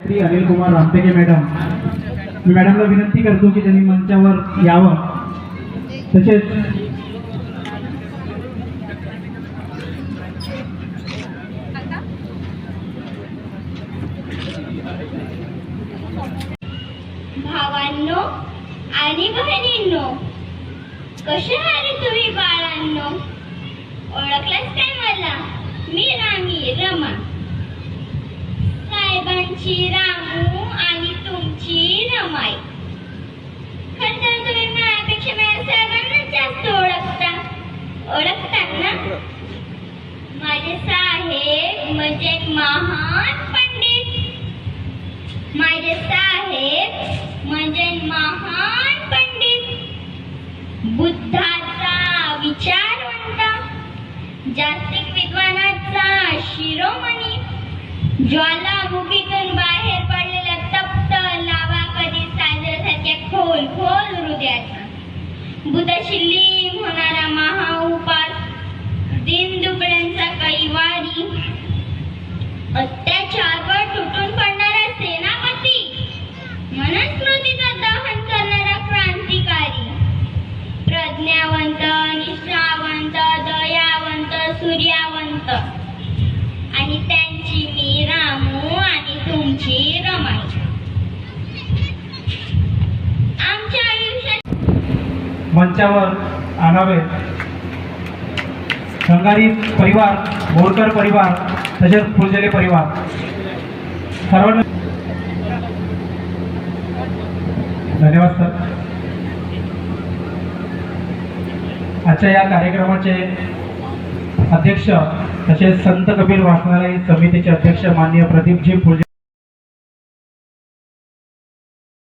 Shri Anil Kumar Ramteke madam, मी मॅडमला विनंती करतो की त्यांनी मंचावर यावं. तसेच भावांनो आणि बहिणींनो, कसे आहात तुम्ही बाळांनो? ओळखलाच काय मला? मी रामी रमा, साहेबांची रामू आणि तुमची रमाई. खरं तर तुम्ही माझ्यापेक्षा माझ्या साहेबांना जास्त ओळखतात ना? माझे साहेब म्हणजे एक महान पंडित, माझे साहेब म्हणजे महान पंडित, बुद्धाचा विचारवंत, जागतिक विद्वानाचा शिरोमणी, ज्वालामुखीतून बाहेर पडलेला तप्त लावा कधी सागरासारख्या खोल खोल हृदयाचा, बुद्धाशी लीन होणारा महाउपास, दिनदुबळ्यांचा कैवारी, अत्याचारवर तुटून पडणारा सेनापती, मनस्मृतीचा दहन करणारा क्रांतिकारी, प्रज्ञावंत, निष्ठावंत, दयावंत, सूर्यावंत, आणि त्यांची मी रामू आणि तुमची रमाई. आमच्या आयुष्यात मंचावर आणावे रंगारी परिवार, बोरकर परिवार, तसेच फुलझेले परिवार सर्वांना धन्यवाद सर. आजच्या या कार्यक्रमाचे अध्यक्ष तसेच संत कबीर वाचनालय समितीचे अध्यक्ष माननीय प्रदीपजी फुलझेले